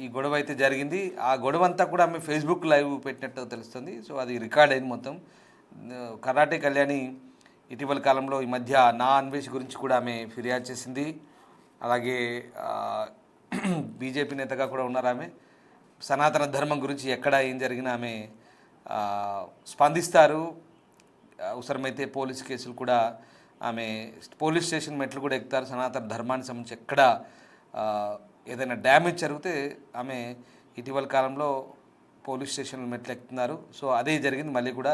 ఈ గొడవ అయితే జరిగింది. ఆ గొడవ అంతా కూడా ఆమె ఫేస్బుక్ లైవ్ పెట్టినట్టు తెలుస్తుంది. సో అది రికార్డ్ అయింది మొత్తం. కరాటే కళ్యాణి ఇటీవల కాలంలో ఈ మధ్య నా అన్వేష్ గురించి కూడా ఆమె ఫిర్యాదు చేసింది. అలాగే బీజేపీ నేతగా కూడా ఉన్నారు ఆమె. సనాతన ధర్మం గురించి ఎక్కడ ఏం జరిగినా ఆమె స్పందిస్తారు. అవసరమైతే పోలీస్ కేసులు కూడా ఆమె పోలీస్ స్టేషన్ మెట్లు కూడా ఎక్కుతారు. సనాతన ధర్మానికి సంబంధించి ఎక్కడ ఏదైనా డ్యామేజ్ జరిగితే ఆమె ఇటీవల కాలంలో పోలీస్ స్టేషన్లు మెట్లు ఎక్కుతున్నారు. సో అదే జరిగింది. మళ్ళీ కూడా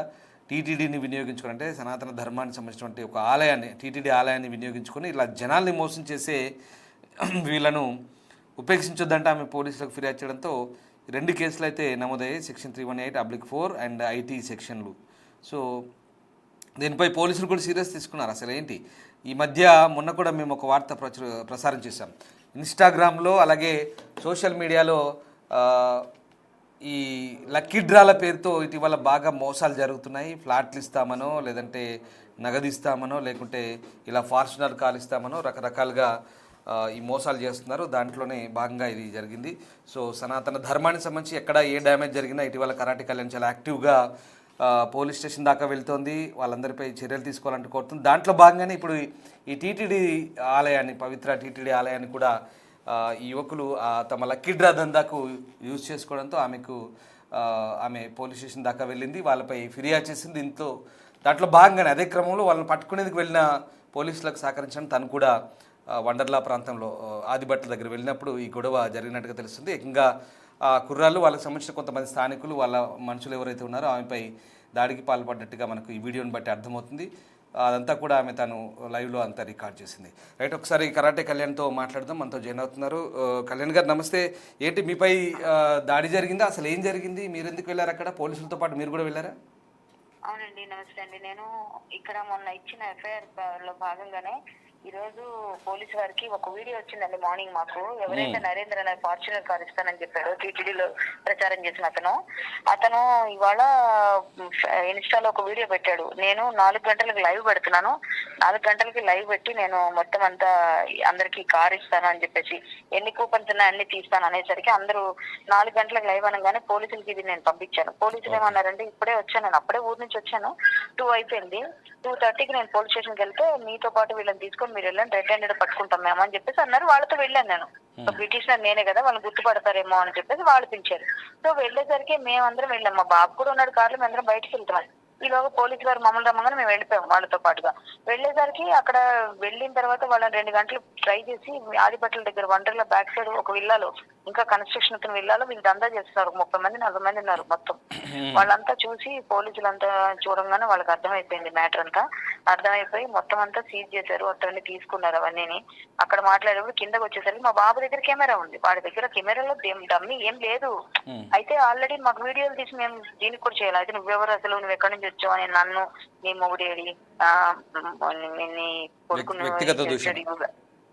టీటీడీని వినియోగించుకుని, సనాతన ధర్మానికి సంబంధించినటువంటి ఒక ఆలయాన్ని, టీటీడీ ఆలయాన్ని వినియోగించుకొని ఇలా జనాల్ని మోసం చేసే వీళ్ళను ఉపేక్షించొద్దంటే ఆమె పోలీసులకు ఫిర్యాదు చేయడంతో 2 కేసులు అయితే నమోదయ్యాయి. సెక్షన్ 318/4 అండ్ ఐటీ సెక్షన్లు. సో దీనిపై పోలీసులు కూడా సీరియస్ తీసుకున్నారు. అసలు ఏంటి, ఈ మధ్య మొన్న కూడా మేము ఒక వార్త ప్రసారం చేశాం. ఇన్స్టాగ్రామ్లో అలాగే సోషల్ మీడియాలో ఈ లక్కీ డ్రాల పేరుతో ఇటీవల బాగా మోసాలు జరుగుతున్నాయి. ఫ్లాట్లు ఇస్తామనో, లేదంటే నగదు ఇస్తామనో, లేకుంటే ఇలా ఫార్చునర్ కార్ ఇస్తామనో రకరకాలుగా ఈ మోసాలు చేస్తున్నారు. దాంట్లోనే భాగంగా ఇది జరిగింది. సో సనాతన ధర్మానికి సంబంధించి ఎక్కడ ఏ డ్యామేజ్ జరిగినా ఇటీవల కరాటే కళ్యాణ్ చాలా యాక్టివ్గా పోలీస్ స్టేషన్ దాకా వెళ్తోంది. వాళ్ళందరిపై చర్యలు తీసుకోవాలంటూ కోరుతుంది. దాంట్లో భాగంగానే ఇప్పుడు ఈ టీటీడీ ఆలయాన్ని, పవిత్ర టీటీడీ ఆలయాన్ని కూడా ఈ యువకులు తమ లక్కీ డ్రా దందాకు యూజ్ చేసుకోవడంతో ఆమె పోలీస్ స్టేషన్ దాకా వెళ్ళింది. వాళ్ళపై ఫిర్యాదు చేసింది. దాంట్లో భాగంగానే అదే క్రమంలో వాళ్ళని పట్టుకునేందుకు వెళ్ళిన పోలీసులకు సహకరించడం, తను కూడా వండర్లా ప్రాంతంలో ఆదిబట్ల దగ్గర వెళ్ళినప్పుడు ఈ గొడవ జరిగినట్టుగా తెలుస్తుంది. ఏకంగా కుర్రాళ్ళు, వాళ్ళకి సంబంధించిన కొంతమంది స్థానికులు, వాళ్ళ మనుషులు ఎవరైతే ఉన్నారో ఆమెపై దాడికి పాల్పడ్డట్టుగా మనకు ఈ వీడియోని బట్టి అర్థమవుతుంది. అదంతా కూడా ఆమె తను లైవ్లో అంతా రికార్డ్ చేసింది. రైట్, ఒకసారి కరాటే కళ్యాణ్తో మాట్లాడదాం. మనతో జాయిన్ అవుతున్నారు. కళ్యాణ్ గారు నమస్తే. ఏంటి మీపై దాడి జరిగిందా? అసలు ఏం జరిగింది? మీరు ఎందుకు వెళ్ళారు అక్కడ? పోలీసులతో పాటు మీరు కూడా వెళ్ళారా? అవునండి, నమస్తే అండి. నేను ఇక్కడ మొన్న ఇచ్చిన ఎఫ్ఐఆర్ లో భాగంగానే ఈ రోజు పోలీసు వారికి ఒక వీడియో వచ్చిందండి. మార్నింగ్ మాకు ఎవరైతే నరేంద్ర అనే ఫార్చునర్ కార్ ఇస్తానని చెప్పాడో టీటీడీలో ప్రచారం చేసిన అతను ఇవాళ ఇన్స్టాలో ఒక వీడియో పెట్టాడు. నేను 4 గంటలకు లైవ్ పెడుతున్నాను, 4 గంటలకి లైవ్ పెట్టి నేను మొత్తం అంతా అందరికి కార్ ఇస్తాను అని చెప్పేసి, ఎన్ని కూపన్స్ ఉన్నా అన్ని తీస్తాను అనేసరికి అందరూ 4 గంటలకు లైవ్ అనగానే పోలీసులకి ఇది నేను పంపించాను. పోలీసులు ఏమన్నారంటే, ఇప్పుడే వచ్చాను, నేను అప్పుడే ఊరు నుంచి వచ్చాను, 2 అయిపోయింది, 2:30కి నేను పోలీస్ స్టేషన్కి వెళ్తే మీతో పాటు వీళ్ళని తీసుకొని మీరు వెళ్ళండి, రెడ్ హ్యాండెడ్ పట్టుకుంటాం మేము అని చెప్పేసి అన్నారు. వాళ్ళతో వెళ్ళాను నేను. పిటిషనర్ నేనే కదా, వాళ్ళు గుర్తుపడతారేమో అని చెప్పేసి వాళ్ళు పిలిచారు. సో వెళ్ళేసరికి మేమందరం వెళ్ళాం. మా బాబు కూడా ఉన్నాడు కార్లో, మేమందరం బయటకు వెళ్తాం. ఈలోగా పోలీసు వారు మమ్మల్ని రమ్మగానే మేము వెళ్ళిపోయాం వాళ్ళతో పాటుగా. వెళ్ళేసరికి అక్కడ వెళ్ళిన తర్వాత వాళ్ళని 2 గంటలు ట్రై చేసి ఆదిపట్ల దగ్గర వండర్ల బ్యాక్ సైడ్ ఒక విల్లాలో, ఇంకా కన్స్ట్రక్షన్ అవుతున్న విల్లాలో వీళ్ళు దందా చేస్తున్నారు. 30 మంది 40 మంది ఉన్నారు మొత్తం. వాళ్ళంతా చూసి పోలీసులంతా చూడంగానే వాళ్ళకి అర్థమైపోయింది మ్యాటర్ అంతా. అర్థమైపోయి మొత్తం అంతా సీజ్ చేశారు, అతన్ని తీసుకున్నారు అవన్నీ. అక్కడ మాట్లాడేప్పుడు కిందకి వచ్చేసరికి మా బాబు దగ్గర కెమెరా ఉంది, వాడి దగ్గర కెమెరాలో డమ్మీ ఏం లేదు. అయితే ఆల్రెడీ మాకు వీడియోలు తీసి మేము దీనికి కూడా చేయాలి. అయితే నువ్వెవరు అసలు, నువ్వు ఎక్కడి నుంచి వచ్చావు అని నన్ను, నీ మొగుడేడి, నీ కొడుకును,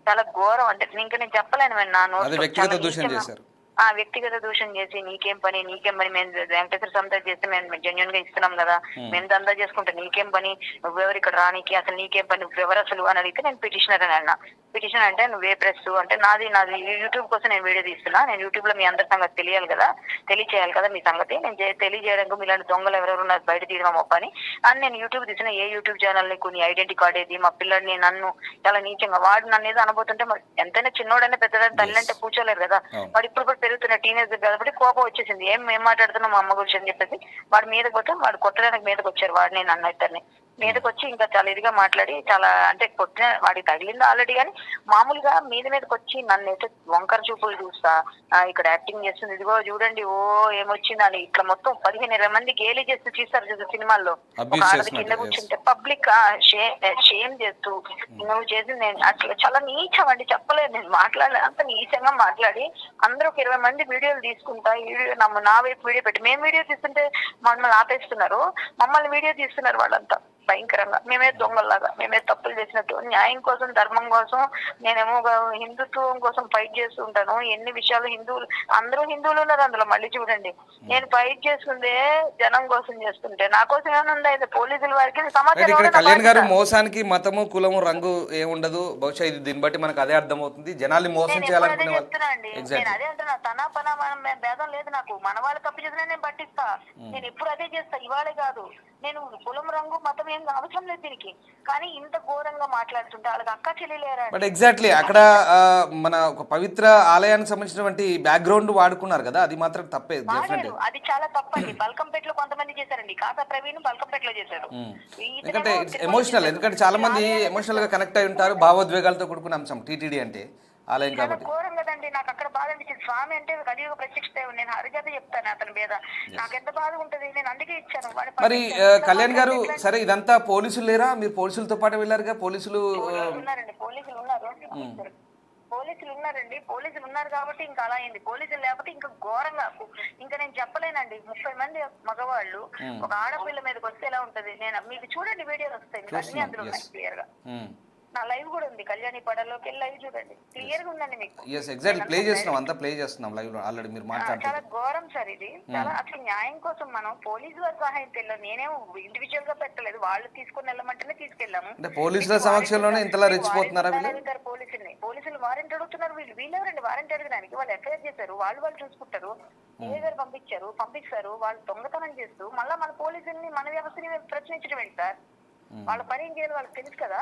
చాలా ఘోరం. అంటే ఇంకా నేను చెప్పలేను. నా నోట్ వ్యక్తిగత దూషణ చేసి నీకేం పని మేము వెంకటేశ్వర సంస్థ చేస్తే మేము జెన్యున్ గా ఇస్తున్నాం కదా, మేము దందా చేసుకుంటే నీకేం పని, నువ్వెవరు ఇక్కడ రానికి, అసలు నీకేం పని, నువ్వెవరు అసలు అని అడిగితే నేను పిటిషనర్ అని అన్నా. పిటిషన్ అంటే నువ్వే ప్రెస్ అంటే నాది యూట్యూబ్ కోసం నేను వీడియో తీస్తున్నా, నేను యూట్యూబ్ లో మీ అందరి సంగతి తెలియాలి కదా, తెలియచేయాలి కదా మీ సంగతి, నేను తెలియజేయడానికి ఇలాంటి దొంగలు ఎవరెవరు నాకు బయట తీయడం పని అని నేను యూట్యూబ్ తీసిన. ఏ యూట్యూబ్ ఛానల్ నీకు నీ ఐడెంటిటీ కార్డ్ ఏది, మా పిల్లడిని నన్ను చాలా నీచంగా వాడు నన్ను ఏదో అనబోతుంటే, మరి ఎంతైనా చిన్నోడైనా పెద్దదాన్ని తల్లి అంటే కూర్చోలేరు కదా, వాడు ఇప్పుడు కూడా పెరుగుతున్న టీనేజర్ కాబట్టి కోపం వచ్చేసింది. ఏం మాట్లాడుతున్నాం మా అమ్మ గురించి అని చెప్పేసి వాడి మీదకి పోతే వాడు కొట్టడానికి మీదకి వచ్చారు. వాడిని నన్ను ఇద్దరిని మీదకి వచ్చి ఇంకా చాలా ఇదిగా మాట్లాడి, చాలా అంటే కొట్టిన వాడికి తగిలింది ఆల్రెడీ, కానీ మామూలుగా మీదకి వచ్చి నన్ను అయితే వంకర చూపులు చూస్తా, ఇక్కడ యాక్టింగ్ చేస్తుంది, ఇదిగో చూడండి ఓ ఏమొచ్చింది అని ఇట్లా మొత్తం 15-20 మంది గేలీ చేస్తూ చూస్తారు చూసా సినిమాల్లో. ఒక ఆడది కింద కూర్చుంటే పబ్లిక్ షేమ్ చేస్తూ, నువ్వు చేసింది నేను అట్లా చాలా నీచం అండి, చెప్పలేదు నేను మాట్లాడలేదు, అంత నీచంగా మాట్లాడి అందరూ 20 మంది వీడియోలు తీసుకుంటా, నా వైపు వీడియో పెట్టి మేము వీడియో తీస్తుంటే మమ్మల్ని ఆపేస్తున్నారు, మమ్మల్ని వీడియో తీస్తున్నారు వాళ్ళంతా. భయంకరంగా. మేమే దొంగల్లాగా, మేమే తప్పులు చేసినట్టు. న్యాయం కోసం, ధర్మం కోసం నేనేమో ఒక హిందుత్వం కోసం ఫైట్ చేస్తూ ఉంటాను. ఎన్ని విషయాలు హిందువులు, అందరూ హిందువులు ఉన్నారు అందులో. మళ్ళీ చూడండి, నేను ఫైట్ చేస్తుందే జనం కోసం చేస్తుంటే నా కోసం ఏమైనా ఉందా? ఇది పోలీసుల వారికి సమాచారం ఇక్కడ ఇవ్వడం నా కళ్యాణ్ గారు బాధ్యత. మోసానికి మతము కులము రంగు ఏముండదు. బహుశా ఇది దీన్ని బట్టి మనకు అదే అర్థమవుతుంది. జనాల్ని మోసం నేను ఎప్పుడు అదే చేయాలనుకునే వాళ్ళు చెప్తున్నా అండి. నేను ఎగ్జాక్ట్లీ. అదే అంటున్నా, తన పన మనం భేదం లేదు నాకు. మన వాళ్ళు తప్పు చేసినా నేను పట్టిస్తా. నేను ఎప్పుడు అదే చేస్తా, ఇవాళే కాదు. నేను కులం రంగు మతం ఏం అవసరం లేదు దీనికి. కానీ ఇంత ఘోరంగా మాట్లాడుతుంటే వాళ్ళకి అక్క చెల్లెలేరా? బట్ ఎగ్జాక్ట్లీ అక్కడ మన ఒక పవిత్ర ఆలయానికి సంబంధించినటువంటి బ్యాక్గ్రౌండ్ వాడుకున్నారు కదా, అది మాత్రం తప్పే డెఫినెట్. వాడారు, అది చాలా తప్పండి. బల్కంపేటలో కొంతమంది చేశారండి. కాసా ప్రవీణ్ బల్కంపేటలో చేశారు. ఎందుకంటే ఇట్స్ ఎమోషనల్. ఎందుకంటే చాలా మంది ఎమోషనల్ గా కనెక్ట్ అయి ఉంటారు. భావోద్వేగాలతో కూడుకున్న అంశం టీటీడీ అంటే ఆలయం చాలా కాబట్టి. ఘోరం కదండి. నాకు అక్కడ బాధ అనిపించింది. స్వామి అంటే కలియుగ ప్రత్యక్ష దైవం. నేను హరిజత చెప్తాను అతని మీద. నాకు ఎంత బాధ ఉంటది. నేను అందుకే ఇచ్చాను. మరి కళ్యాణ్ గారు, సరే ఇదంతా పోలీసులు లేరా? మీరు పోలీసులతో పాటు వెళ్ళారుగా? పోలీసులు ఉన్నారండి, పోలీసులు ఉన్నారు. పోలీసులు ఉన్నారండి, పోలీసులు ఉన్నారు కాబట్టి ఇంకా అలా అయింది. పోలీసులు లేకపోతే ఇంకా ఘోరంగా, ఇంకా నేను చెప్పలేనండి. 30 మంది మగవాళ్ళు ఒక ఆడపిల్ల మీదకి వస్తే ఎలా ఉంటది? నేను మీకు చూడండి, వీడియోలు వస్తాయి మీకు అన్ని అందులో ఉన్నాయి క్లియర్ గా. నా లైవ్ కూడా ఉంది, కళ్యాణి పడలోకి వెళ్ళి లైవ్ చూడండి, క్లియర్ గా ఉందండి మీకు. ఎగ్జాక్ట్లీ ప్లే చేస్తున్నాం, అంతా ప్లే చేస్తున్నాం లైవ్ లో ఆల్రెడీ మీరు మాట్లాడుతున్నారు. చాలా ఘోరం సార్ ఇది. చాలా అసలు న్యాయం కోసం మనం పోలీసు వారి సహాయం తెలియదు. నేనేం ఇండివిజువల్ గా పెట్టలేదు, వాళ్ళు తీసుకుని వెళ్ళమంటేనే తీసుకెళ్ళాము. అంటే పోలీసుల సమక్షంలోనే ఇంతలా రెచ్చిపోతున్నారా వీళ్ళు? పోలీసులు వారెంట్ అడుగుతున్నారు. వీళ్ళెవరండి వారెంట్ అడగడానికి? వాళ్ళు ఎఫ్ఐఆర్ చేశారు, వాళ్ళు చూసుకుంటారు. ఏ గారు పంపిస్తారు. వాళ్ళు దొంగతనం చేస్తూ మళ్ళీ మన పోలీసుల్ని, మన వ్యవస్థని ప్రశ్నించడం ఏంటి సార్? వాళ్ళ పని ఏం చేయాలి వాళ్ళకి తెలుసు కదా.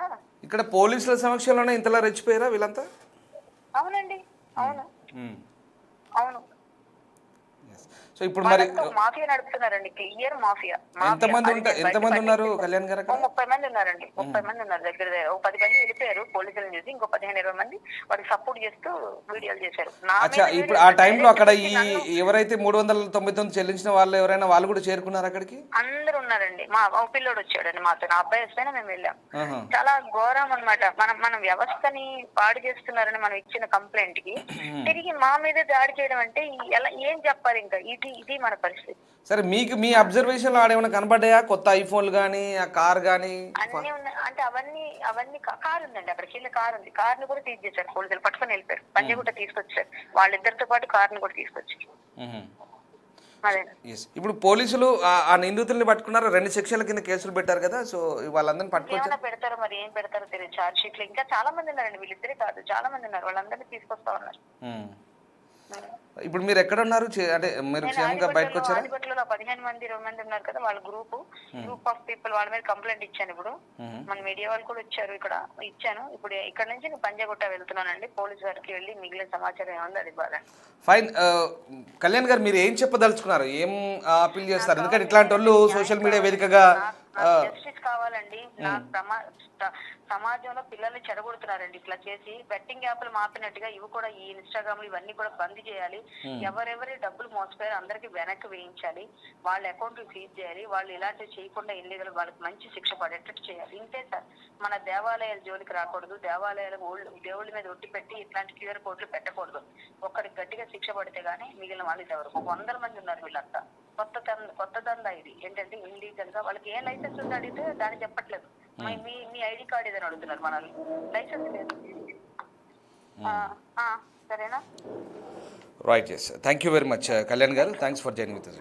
ఇక్కడ పోలీసుల సమక్షంలోనే ఇంతలా రెచ్చిపోయారా వీళ్ళంతా? అవునండి, అవును అవును. సో ఇప్పుడు మరి మాఫియా నడుపుతున్నారండి, క్లియర్ మాఫియా. ఎంతమంది ఉన్నారు కళ్యాణ్ గారు? 30 మంది ఉన్నారండి, 30 మంది ఉన్నారు దగ్గర. ఒక 10 మంది వెళ్ళిపోయారు పోలీసులను చూసి. ఇంకో 15-20 మంది వాడికి సపోర్ట్ చేస్తూ వీడియోలు చేశారు. ఇప్పుడు ఆ టైంలో అక్కడ ఈ ఎవరైతే 399 చెల్లించిన వాళ్ళు ఎవరైనా వాళ్ళు కూడా చేరుకున్నారు అక్కడికి? అందరూ ఉన్నారండి. మా పిల్లోడు వచ్చాడండి మాతో, నా అబ్బాయి వస్తేనే మేము వెళ్ళాం. చాలా ఘోరం అన్నమాట. మన వ్యవస్థని పాడు చేస్తున్నారని మనం ఇచ్చిన కంప్లైంట్ కి తిరిగి మా మీద దాడి చేయడం అంటే ఎలా, ఏం చెప్పాలి ఇంకా? ఇది మన పరిస్థితి. సరే, మీకు మీ అబ్జర్వేషన్ లో ఆడేమైనా కనబడ్డాయా? కొత్త ఐఫోన్లు కానీ, ఆ కార్ కానీ? అన్ని ఉన్నాయి అంటే అవన్నీ కార్ ఉందండి, అక్కడికి వెళ్ళి కార్ ఉంది. కార్ ని కూడా తీసేశారు పోలీసులు, పట్టుకొని వెళ్ళిపోయారు. పంజగుట్ట తీసుకొచ్చారు, వాళ్ళిద్దరితో పాటు కార్ ని కూడా తీసుకొచ్చారు. ఇప్పుడు పోలీసులు ఆ నిందితుల్ని పట్టుకున్నారు. 2 సెక్షన్ల కింద కేసులు పెట్టారు కదా, సో వాళ్ళందరినీ పట్టుకొచ్చారు. పెడతారో మరి ఏం పెడతారో తెలియదు. చార్జ్ షీట్ లో ఇంకా చాలా మంది ఉన్నారండి, వీళ్ళిద్దరే కాదు చాలా మంది ఉన్నారు. వాళ్ళందరినీ తీసుకొస్తా ఉన్నారు. ఇప్పుడు మీరు ఎక్కడ ఉన్నారు? అంటే మీరు క్షేమంగా బయటకు వచ్చారా? 15 మంది 20 మంది ఉన్నారు కదా, వాళ్ళ గ్రూప్ ఆఫ్ పీపుల్, వాళ్ళ మీద కంప్లైంట్ ఇచ్చాను. ఇప్పుడు మన మీడియా వాళ్ళు కూడా వచ్చారు, ఇక్కడ ఇచ్చాను. ఇప్పుడు ఇక్కడ నుంచి నేను పంజాగుట్ట వెళ్తున్నానండి. పోలీస్ వారికి వెళ్ళి మిగిలిన సమాచారం ఏముంది అది బాగా. ఫైన్. కళ్యాణ్ గారు, మీరు ఏం చెప్పదలుచుకున్నారు? ఏం అపీల్ చేస్తారు? ఎందుకంటే ఇట్లాంటి వాళ్ళు సోషల్ మీడియా వేదికగా జస్టిస్ కావాలండి. సమాజంలో పిల్లల్ని చెడగొడుతున్నారండి ఇట్లా చేసి. బెట్టింగ్ యాప్లు మాపినట్టుగా ఇవి కూడా, ఈ ఇన్స్టాగ్రామ్ ఇవన్నీ కూడా బంద్ చేయాలి. ఎవరెవరి డబ్బులు మోసపోయారు అందరికి వెనక్కి వేయించాలి. వాళ్ళ అకౌంట్లు సీజ్ చేయాలి. వాళ్ళు ఇలాంటివి చేయకుండా ఇల్లీగల్ వాళ్ళకి మంచి శిక్ష పడేటట్టు చేయాలి. ఇంతే సార్. మన దేవాలయాల జోలికి రాకూడదు. దేవాలయాలకు దేవుళ్ళ మీద ఒట్టి పెట్టి ఇట్లాంటి క్యూఆర్ కోడ్లు పెట్టకూడదు. ఒక్కరికి గట్టిగా శిక్ష పడితే గానీ మిగిలిన వాళ్ళు ఎవరు 100 మంది ఉన్నారు వీళ్ళంతా. కొత్త దందా ఇది. ఏంటంటే ఇల్లీగల్ గా వాళ్ళకి ఏ లైసెన్స్ ఉంది అడిగితే దాన్ని చెప్పట్లేదు. మీ ఐడి కార్డ్ ఏదని అడుగుతున్నారు. మనల్ని లైసెన్స్ లేదు. సరేనా? Right. Yes, thank you very much Kalyan garu. Thanks for joining with us.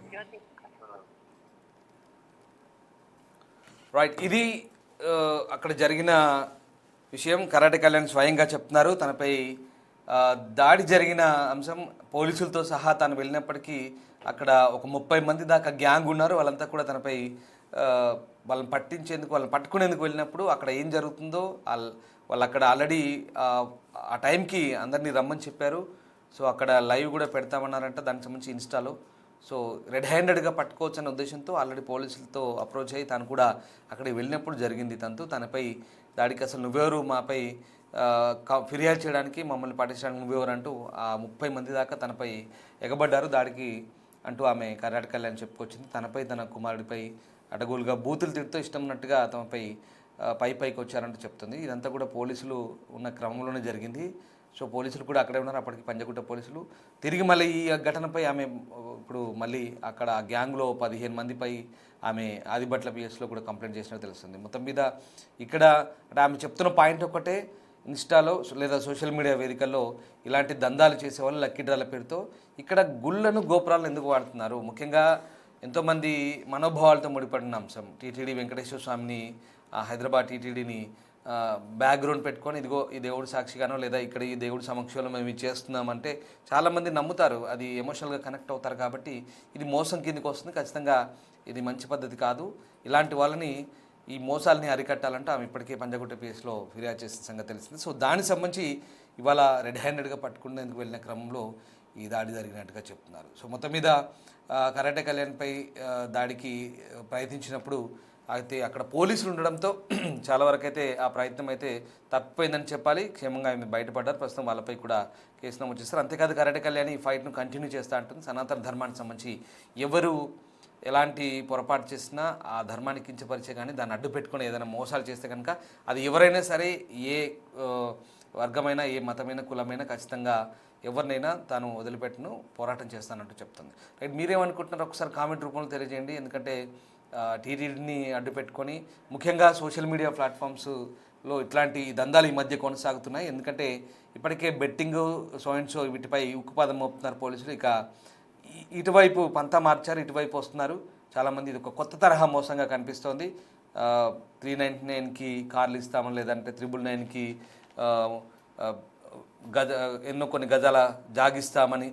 Right, ఇది అక్కడ జరిగిన విషయం. కరాటే కళ్యాణ్ స్వయంగా చెప్తున్నారు. తనపై దాడి జరిగిన అంశం పోలీసులతో సహా తాను వెళ్ళినప్పటికీ అక్కడ ఒక 30 మంది దాకా గ్యాంగ్ ఉన్నారు. వాళ్ళంతా కూడా తనపై వాళ్ళని పట్టుకునేందుకు వెళ్ళినప్పుడు అక్కడ ఏం జరుగుతుందో వాళ్ళు అక్కడ ఆల్రెడీ ఆ టైంకి అందరినీ రమ్మని చెప్పారు. సో అక్కడ లైవ్ కూడా పెడతామన్నారంట దానికి సంబంధించి ఇన్స్టాలో. సో రెడ్ హ్యాండెడ్గా పట్టుకోవచ్చు అనే ఉద్దేశంతో ఆల్రెడీ పోలీసులతో అప్రోచ్ అయ్యి తను కూడా అక్కడికి వెళ్ళినప్పుడు జరిగింది. తనపై దాడికి అసలు నువ్వెవరు మాపై ఫిర్యాదు చేయడానికి, మమ్మల్ని పట్టించడానికి నువ్వెవరు అంటూ ఆ 30 మంది దాకా తనపై ఎగబడ్డారు. దాడికి అంటూ ఆమె కరాటే కళ్యాణ్ చెప్పుకొచ్చింది. తనపై తన కుమారుడిపై అడగోలుగా బూతులు తిడుతూ ఇష్టం ఉన్నట్టుగా తమపై పైకి వచ్చారంటూ చెప్తుంది. ఇదంతా కూడా పోలీసులు ఉన్న క్రమంలోనే జరిగింది. సో పోలీసులు కూడా అక్కడే ఉన్నారు. అప్పటికి పంజగుట్ట పోలీసులు తిరిగి మళ్ళీ ఈ ఘటనపై ఆమె ఇప్పుడు మళ్ళీ అక్కడ ఆ గ్యాంగ్లో 15 మందిపై ఆమె ఆదిబట్ల పిఎస్లో కూడా కంప్లైంట్ చేసినట్టు తెలుస్తుంది. మొత్తం మీద ఇక్కడ అంటే ఆమె చెప్తున్న పాయింట్ ఒకటే, ఇన్స్టాలో లేదా సోషల్ మీడియా వేదికల్లో ఇలాంటి దందాలు చేసేవాళ్ళు లక్కీ డ్రాల పేరుతో ఇక్కడ గుళ్ళను గోపురాలను ఎందుకు వాడుతున్నారు? ముఖ్యంగా ఎంతోమంది మనోభావాలతో ముడిపడిన అంశం. టీటీడీ వెంకటేశ్వర స్వామిని, హైదరాబాద్ టీటీడీని బ్యాక్గ్రౌండ్ పెట్టుకొని ఇదిగో ఈ దేవుడు సాక్షిగానో లేదా ఇక్కడ ఈ దేవుడి సమక్షంలో మేము ఇది చేస్తున్నామంటే చాలామంది నమ్ముతారు, అది ఎమోషనల్గా కనెక్ట్ అవుతారు. కాబట్టి ఇది మోసం కిందకి వస్తుంది. ఖచ్చితంగా ఇది మంచి పద్ధతి కాదు. ఇలాంటి వాళ్ళని, ఈ మోసాలని అరికట్టాలంటే ఆమె ఇప్పటికే పంజాగుట్ట పిఎస్లో ఫిర్యాదు చేసిన సంగతి తెలిసింది. సో దానికి సంబంధించి ఇవాళ రెడ్ హ్యాండెడ్గా పట్టుకునేందుకు వెళ్ళిన క్రమంలో ఈ దాడి జరిగినట్టుగా చెప్తున్నారు. సో మొత్తం మీద కరాటే కళ్యాణ్పై దాడికి ప్రయత్నించినప్పుడు అయితే అక్కడ పోలీసులు ఉండడంతో చాలా వరకు అయితే ఆ ప్రయత్నం అయితే తప్పిపోయిందని చెప్పాలి. క్షేమంగా ఆమె బయటపడ్డారు. ప్రస్తుతం వాళ్ళపై కూడా కేసు నమోదు చేస్తారు. అంతేకాదు కరాటే కళ్యాణ్ ఈ ఫైట్ను కంటిన్యూ చేస్తూ ఉంటుంది. సనాతన ధర్మానికి సంబంధించి ఎవరు ఎలాంటి పొరపాటు చేసినా ఆ ధర్మాన్ని కించపరిచే కానీ దాన్ని అడ్డు పెట్టుకొని ఏదైనా మోసాలు చేస్తే కనుక అది ఎవరైనా సరే, ఏ వర్గమైనా, ఏ మతమైన, కులమైనా ఖచ్చితంగా ఎవరినైనా తాను వదిలిపెట్టును పోరాటం చేస్తానంటూ చెప్తుంది. రైట్, మీరేమనుకుంటున్నారు ఒకసారి కామెంట్ రూపంలో తెలియజేయండి. ఎందుకంటే టీటీడీని అడ్డు పెట్టుకొని ముఖ్యంగా సోషల్ మీడియా ప్లాట్ఫామ్స్లో ఇట్లాంటి దందాలు ఈ మధ్య కొనసాగుతున్నాయి. ఎందుకంటే ఇప్పటికే బెట్టింగ్, సో అండ్ సో వీటిపై ఉక్కుపాదం మోపుతున్నారు పోలీసులు. ఇక ఇటువైపు పంతా మార్చారు, ఇటువైపు వస్తున్నారు చాలామంది. ఇది ఒక కొత్త తరహా మోసంగా కనిపిస్తోంది. 399కి కార్లు ఇస్తామని, లేదంటే 999కి కొన్ని గజాల జాగిస్తామని,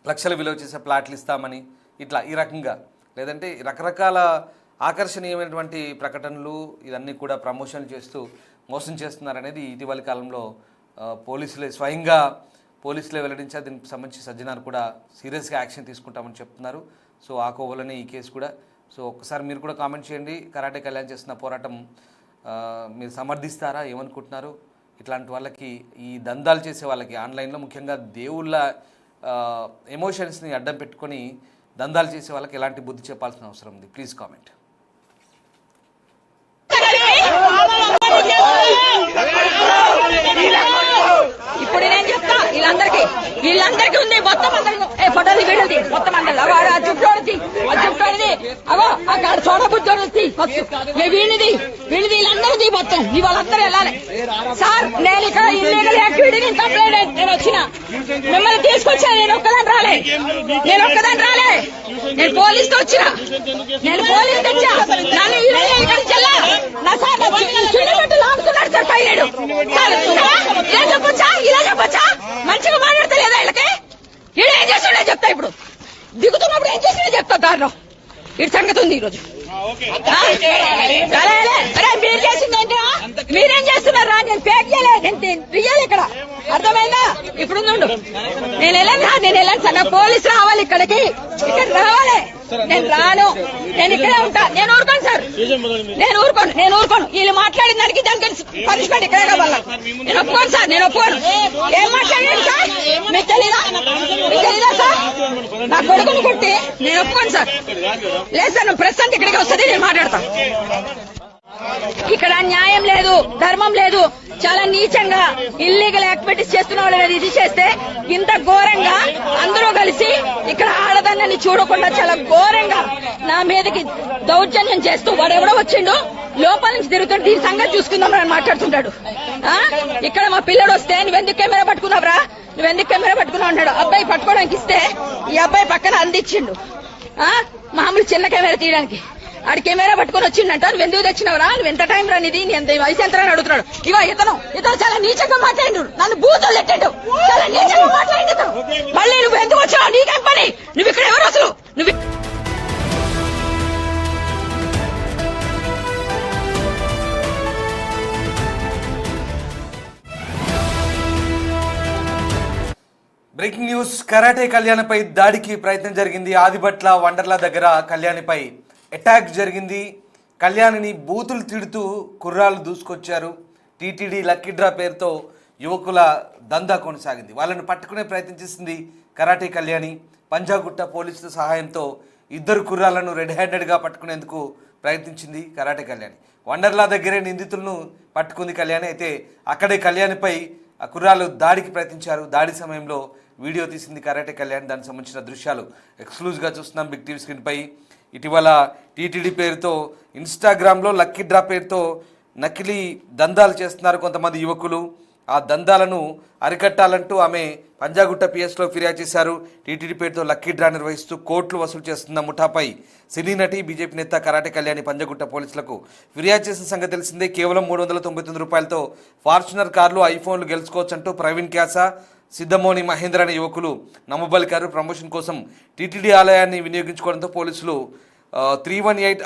లక్షల విలువ చేసే ప్లాట్లు ఇస్తామని, ఇట్లా ఈ రకంగా, లేదంటే రకరకాల ఆకర్షణీయమైనటువంటి ప్రకటనలు ఇవన్నీ కూడా ప్రమోషన్ చేస్తూ మోసం చేస్తున్నారనేది ఇటీవలి కాలంలో స్వయంగా పోలీసులే వెల్లడించారు. దీనికి సంబంధించి సజ్జనార్ కూడా సీరియస్గా యాక్షన్ తీసుకుంటామని చెప్తున్నారు. సో ఆ కోవలోనే ఈ కేసు కూడా. సో ఒక్కసారి మీరు కూడా కామెంట్ చేయండి. కరాటే కళ్యాణ్ చేస్తున్న పోరాటం మీరు సమర్థిస్తారా? ఏమనుకుంటున్నారు? ఇట్లాంటి వాళ్ళకి, ఈ దందాలు చేసే వాళ్ళకి ఆన్లైన్లో ముఖ్యంగా దేవుళ్ళ ఎమోషన్స్ని అడ్డం పెట్టుకొని దందాలు చేసే వాళ్ళకి ఎలాంటి బుద్ధి చెప్పాల్సిన అవసరం ఉంది? Please comment. ఇప్పుడు నేను చెప్తా వీళ్ళందరికీ ఉంది మొత్తం అందరికి ఫోటోలు వీడియోది మొత్తం అందరు వాడు ఆ చుట్టోడిది అవో అక్కడ చూడబుద్ధి వీళ్ళది వీళ్ళందరిది మొత్తం వాళ్ళందరూ వెళ్ళాలి. సార్ నేను ఇక్కడ ఇల్లీగల్ యాక్టివిటీ కంప్లైంట్ నేను వచ్చిన మిమ్మల్ని తీసుకొచ్చా. నేను ఒక్కదాన్ని రాలే నేను పోలీసుతో వచ్చిన, నేను పోలీసు తెచ్చా. నన్ను ఇక్కడికి వెళ్ళా నా సార్ చుట్టూ లాగుతున్నాడు సార్ పైన. ఇలా చెప్పొచ్చా? మంచిగా మాట్లాడతా లేదా వీళ్ళకి? ఈడు ఏం చేస్తుండే చెప్తా. ఇప్పుడు దిగుతున్నప్పుడు ఏం చేస్తుండే చెప్తా. దారిలో ఇటు సంగతి ఉంది ఈరోజు. మీరు చేసిందేంటిరా? మీరేం చేస్తున్నారా? నేను పేక్ చేయలేదు, నేను రియల్ ఇక్కడ. అర్థమైందా? ఇప్పుడు నుండు నేను వెళ్ళాను సార్. నా పోలీసు రావాలి ఇక్కడికి, ఇక్కడ రావాలి. నేను రాను, నేను ఇక్కడే ఉంటా. నేను ఊరుకోను సార్, నేను ఊరుకోను. వీళ్ళు మాట్లాడిన దానికి పనిష్మెంట్ ఇక్కడే కావాలా? నేను ఒప్పుకోను సార్, నేను ఒప్పుకోను. ఏం మాట్లాడాను సార్? మీకు తెలీదా సార్? నా కొడుకుని కొట్టి నేను ఒప్పుకోను సార్. లేదు సార్, నువ్వు ప్రెస్ అంటే ఇక్కడికి వస్తుంది, నేను మాట్లాడతా. ఇక్కడ న్యాయం లేదు, ధర్మం లేదు. చాలా నీచంగా ఇల్లీగల్ యాక్టివిటీస్ చేస్తున్న వాళ్ళు ఇది చేస్తే ఇంత ఘోరంగా అందరూ కలిసి ఇక్కడ ఆడదాన్ని చూడకుండా చాలా ఘోరంగా నా మీదకి దౌర్జన్యం చేస్తూ వాడు ఎవడో వచ్చిండు లోపల నుంచి తిరుగుతుంటే దీని సంగతి చూసుకుందాం అని మాట్లాడుతుంటాడు. ఇక్కడ మా పిల్లడు వస్తే నువ్వెందుకు కెమెరా పట్టుకున్నావురా, అన్నాడు. అబ్బాయి పట్టుకోవడానికి ఇస్తే ఈ అబ్బాయి పక్కన అందించిండు మామూలు చిన్న కెమెరా తీయడానికి. ఆడి కెమెరా పట్టుకొని వచ్చిండంట. నువ్వు ఎందుకు తెచ్చినవరా, నువ్వు ఎంత టైం రానిది, నీ ఎంత వయసు ఎంత అని అడుగుతున్నాడు. ఇగో ఇతను చాలా నీచంగా మాట్లాడిండు, నన్ను బూతులు ఎట్టాడు, చాలా నీచంగా మాట్లాడిండు. మళ్ళీ నువ్వు ఎందుకు వచ్చావు, నీకేం పని, నువ్వు ఇక్కడ ఎవరు అసలు? నువ్వు బ్రేకింగ్ న్యూస్. కరాటే కళ్యాణ్పై దాడికి ప్రయత్నం జరిగింది. ఆదిబట్ల వండర్లా దగ్గర కళ్యాణిపై అటాక్ జరిగింది. కళ్యాణిని బూతులు తిడుతూ కుర్రాలు దూసుకొచ్చారు. టీటీడీ లక్కీ డ్రా పేరుతో యువకుల దందా కొనసాగింది. వాళ్ళని పట్టుకునే ప్రయత్నం చేసింది కరాటే కళ్యాణి. పంజాగుట్ట పోలీసుల సహాయంతో ఇద్దరు కుర్రాలను రెడ్ హ్యాండెడ్గా పట్టుకునేందుకు ప్రయత్నించింది కరాటే కళ్యాణి. వండర్లా దగ్గరే నిందితులను పట్టుకుంది కళ్యాణి. అయితే అక్కడే కళ్యాణిపై ఆ కుర్రాలు దాడికి ప్రయత్నించారు. దాడి సమయంలో వీడియో తీసింది కరాటే కళ్యాణ్. దానికి సంబంధించిన దృశ్యాలు ఎక్స్క్లూజివ్గా చూస్తున్నాం బిగ్ టీవీ స్క్రీన్పై. ఇటీవల టీటీడీ పేరుతో ఇన్స్టాగ్రామ్లో లక్కీ డ్రా పేరుతో నకిలీ దందాలు చేస్తున్నారు కొంతమంది యువకులు. ఆ దందాలను అరికట్టాలంటూ ఆమె పంజాగుట్ట పిఎస్లో ఫిర్యాదు చేశారు. టీటీడీ పేరుతో లక్కీ డ్రా నిర్వహిస్తూ కోట్లు వసూలు చేస్తున్న ముఠాపై సినీ నటి బీజేపీ నేత కరాటే కళ్యాణి పంజాగుట్ట పోలీసులకు ఫిర్యాదు చేసిన సంగతి తెలిసిందే. కేవలం 399 రూపాయలతో ఫార్చునర్ కార్లు, ఐఫోన్లు గెలుచుకోవచ్చంటూ ప్రవీణ్ క్యాసా, సిద్ధమోని మహేంద్ర అనే యువకులు నమ్మబలికారు. ప్రమోషన్ కోసం టీటీడీ ఆలయాన్ని వినియోగించుకోవడంతో పోలీసులు 318